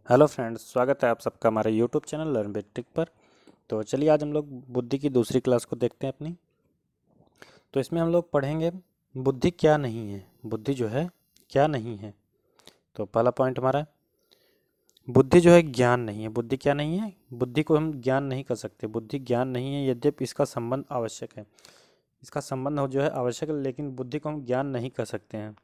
Hello friends, स्वागत है आप सबका हमारे यूट्यूब चैनल लर्न विद टिक पर। तो चलिए आज हम लोग बुद्धि की दूसरी क्लास को देखते हैं अपनी। तो इसमें हम लोग पढ़ेंगे बुद्धि क्या नहीं है। बुद्धि जो है क्या नहीं है। तो पहला पॉइंट हमारा, बुद्धि जो है ज्ञान नहीं है। बुद्धि क्या नहीं है? बुद्धि को हम ज्ञान नहीं कर सकते। बुद्धि ज्ञान नहीं है यद्यपि इसका संबंध आवश्यक है। इसका संबंध हो जो है आवश्यक है, लेकिन बुद्धि को हम ज्ञान नहीं कर सकते हैं।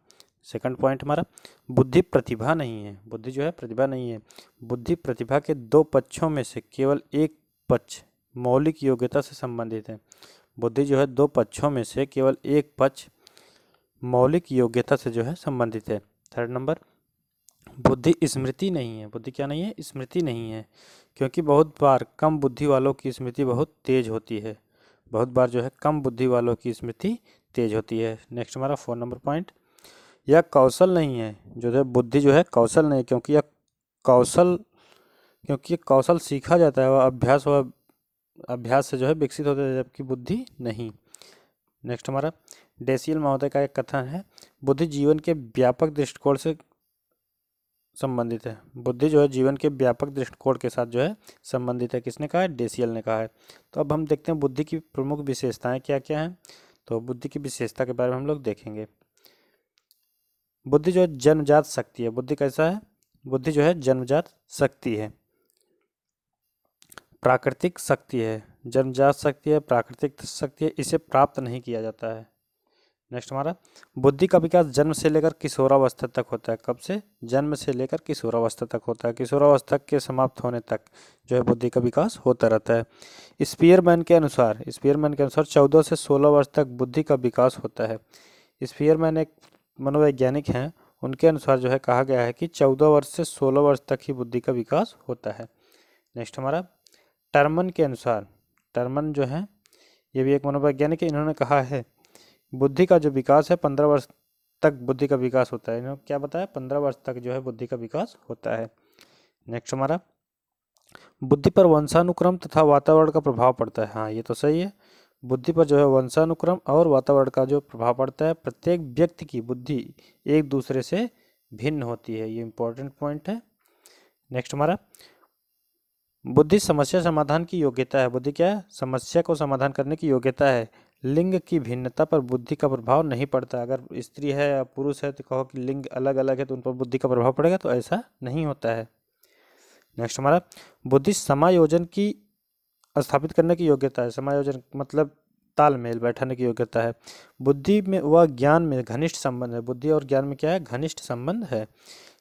सेकंड पॉइंट हमारा, बुद्धि प्रतिभा नहीं है। बुद्धि जो है प्रतिभा नहीं है। बुद्धि प्रतिभा के दो पक्षों में से केवल एक पक्ष मौलिक योग्यता से संबंधित है। बुद्धि जो है दो पक्षों में से केवल एक पक्ष मौलिक योग्यता से जो है संबंधित है। थर्ड नंबर, बुद्धि स्मृति नहीं है। बुद्धि क्या नहीं है? स्मृति नहीं है, क्योंकि बहुत बार कम बुद्धि वालों की स्मृति बहुत तेज होती है। बहुत बार जो है कम बुद्धि वालों की स्मृति तेज होती है। नेक्स्ट हमारा 4 नंबर पॉइंट, यह कौशल नहीं है। जो है बुद्धि जो है कौशल नहीं है, कौशल क्योंकि ये कौशल सीखा जाता है, वह अभ्यास से जो है विकसित होता है, जबकि बुद्धि नहीं। नेक्स्ट हमारा डेसियल महोदय का एक कथन है, बुद्धि जीवन के व्यापक दृष्टिकोण से संबंधित है। बुद्धि जो है जीवन के व्यापक दृष्टिकोण के साथ जो है संबंधित है। किसने कहा है? डेसियल ने कहा है। तो अब हम देखते हैं बुद्धि की प्रमुख विशेषताएं क्या क्या हैं। तो बुद्धि की विशेषता के बारे में हम लोग देखेंगे। बुद्धि जो है जन्मजात शक्ति है। बुद्धि कैसा है? बुद्धि जो है जन्मजात शक्ति है, प्राकृतिक शक्ति है। जन्मजात शक्ति है, प्राकृतिक शक्ति है, इसे प्राप्त नहीं किया जाता है। नेक्स्ट हमारा, बुद्धि का विकास जन्म से लेकर किशोरावस्था तक होता है। कब से? जन्म से लेकर किशोरावस्था तक होता है। किशोरावस्था के समाप्त होने तक जो है बुद्धि का विकास होता रहता है। स्पीयरमैन के अनुसार 14 से 16 वर्ष तक बुद्धि का विकास होता है। स्पीयरमैन एक मनोवैज्ञानिक हैं। उनके अनुसार जो है कहा गया है कि 14 वर्ष से 16 वर्ष तक ही बुद्धि का विकास होता है। नेक्स्ट हमारा, टर्मन के अनुसार, टर्मन जो है ये भी एक मनोवैज्ञानिक है, इन्होंने कहा है बुद्धि का जो विकास है 15 वर्ष तक बुद्धि का विकास होता है। इन्होंने क्या बताया? 15 वर्ष तक जो है बुद्धि का विकास होता है। नेक्स्ट हमारा, बुद्धि पर वंशानुक्रम तथा वातावरण का प्रभाव पड़ता है। हाँ, ये तो सही है। बुद्धि पर जो है वंशानुक्रम और वातावरण का जो प्रभाव पड़ता है। प्रत्येक व्यक्ति की बुद्धि एक दूसरे से भिन्न होती है। ये इंपॉर्टेंट पॉइंट है। नेक्स्ट हमारा, बुद्धि समस्या समाधान की योग्यता है। बुद्धि क्या है? समस्या को समाधान करने की योग्यता है। लिंग की भिन्नता पर बुद्धि का प्रभाव नहीं पड़ता। अगर स्त्री है या पुरुष है तो कहो कि लिंग अलग अलग है तो उन पर बुद्धि का प्रभाव पड़ेगा, तो ऐसा नहीं होता है। नेक्स्ट हमारा, बुद्धि समायोजन की स्थापित करने की योग्यता है। समायोजन मतलब तालमेल बैठाने की योग्यता है। बुद्धि में व ज्ञान में घनिष्ठ संबंध है। बुद्धि और ज्ञान में क्या है? घनिष्ठ संबंध है।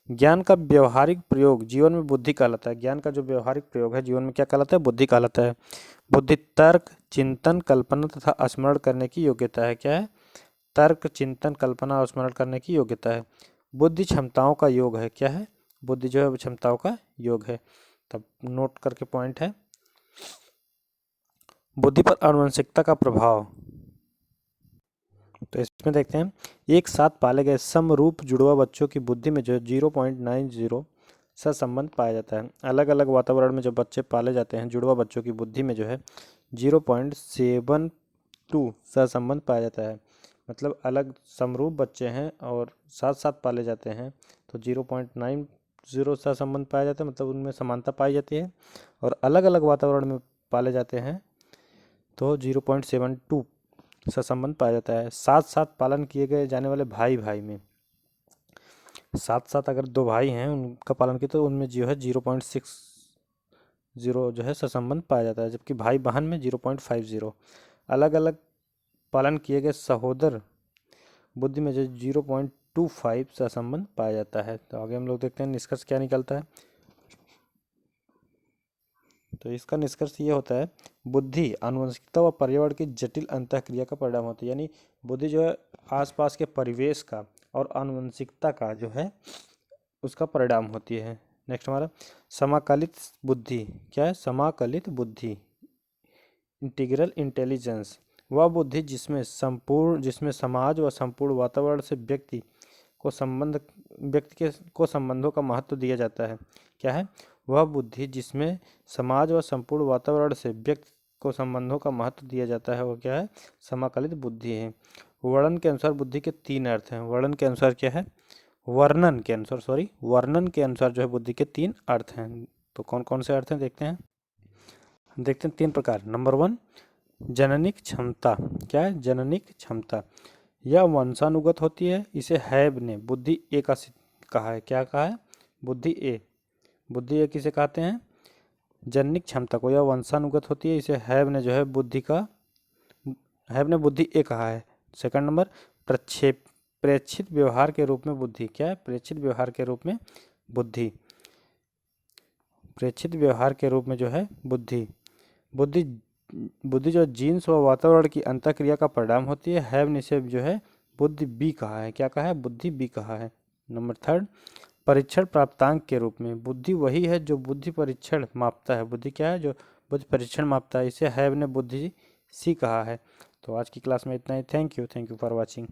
ज्ञान का व्यवहारिक प्रयोग जीवन में बुद्धि कहलाता है। ज्ञान का जो व्यवहारिक प्रयोग है जीवन में क्या कहलाता है? बुद्धि कहलाता है। बुद्धि तर्क, चिंतन, कल्पना तथा स्मरण करने की योग्यता है। क्या है? तर्क, चिंतन, कल्पना और स्मरण करने की योग्यता है। बुद्धि क्षमताओं का योग है। क्या है? बुद्धि जो है क्षमताओं का योग है। तब नोट करके पॉइंट है, बुद्धि पर आनुवंशिकता का प्रभाव। तो इसमें देखते हैं, एक साथ पाले गए समरूप जुड़वा बच्चों की बुद्धि में जो है 0.90 सहसंबंध पाया जाता है। अलग अलग वातावरण में जो बच्चे पाले जाते हैं, जुड़वा बच्चों की बुद्धि में जो है 0.72 सहसंबंध पाया जाता है। मतलब अलग समरूप बच्चे हैं और साथ साथ पाले जाते हैं तो 0.90 सहसंबंध पाया जाता है, मतलब उनमें समानता पाई जाती है। और अलग अलग वातावरण में पाले जाते हैं तो 0.72 सहसंबंध पाया जाता है। साथ साथ पालन किए गए जाने वाले भाई भाई में, साथ साथ अगर दो भाई हैं उनका पालन किया तो उनमें जो है 0.60 जो है सहसंबंध पाया जाता है, जबकि भाई बहन में 0.50। अलग अलग पालन किए गए सहोदर बुद्धि में जो 0.25 सहसंबंध पाया जाता है। तो आगे हम लोग देखते हैं निष्कर्ष क्या निकलता है। तो इसका निष्कर्ष ये होता है, बुद्धि आनुवंशिकता व पर्यावरण की जटिल अंतःक्रिया का परिणाम होती है। यानी बुद्धि जो है आसपास के परिवेश का और आनुवंशिकता का जो है उसका परिणाम होती है। नेक्स्ट हमारा, समाकलित बुद्धि। क्या है? समाकलित बुद्धि, इंटीग्रल इंटेलिजेंस, वह बुद्धि जिसमें समाज व संपूर्ण वातावरण से व्यक्ति के को संबंधों का महत्व दिया जाता है। क्या है? वह बुद्धि जिसमें समाज व संपूर्ण वातावरण से व्यक्ति को संबंधों का महत्व दिया जाता है, वो क्या है? समाकलित बुद्धि है। वर्णन के अनुसार बुद्धि के 3 अर्थ हैं। वर्णन के अनुसार क्या है? वर्णन के अनुसार वर्णन के अनुसार जो है बुद्धि के 3 अर्थ हैं। तो कौन कौन से अर्थ हैं देखते हैं। देखते हैं 3 प्रकार। नंबर 1 जननिक क्षमता। क्या है? जननिक क्षमता। यह वंशानुगत होती है। इसे हैब ने बुद्धि ए का कहा है। क्या कहा है? बुद्धि ए। बुद्धि ए किसे कहते हैं? जननिक क्षमता को। यह वंशानुगत होती है। इसे हैब ने जो है हैब ने बुद्धि ए कहा है। सेकंड नंबर प्रेक्षित व्यवहार के रूप में बुद्धि। क्या है? प्रेक्षित व्यवहार के रूप में बुद्धि। प्रेक्षित व्यवहार के रूप में जो है बुद्धि बुद्धि जो जीन्स व वातावरण की अंतःक्रिया का परिणाम होती है। हैव ने इसे जो है बुद्धि बी कहा है। क्या कहा है? बुद्धि बी कहा है। नंबर 3 परीक्षण प्राप्तांक के रूप में। बुद्धि वही है जो बुद्धि परीक्षण मापता है। बुद्धि क्या है? जो बुद्धि परीक्षण मापता है। इसे हैव ने बुद्धि सी कहा है। तो आज की क्लास में इतना ही। Thank you for watching.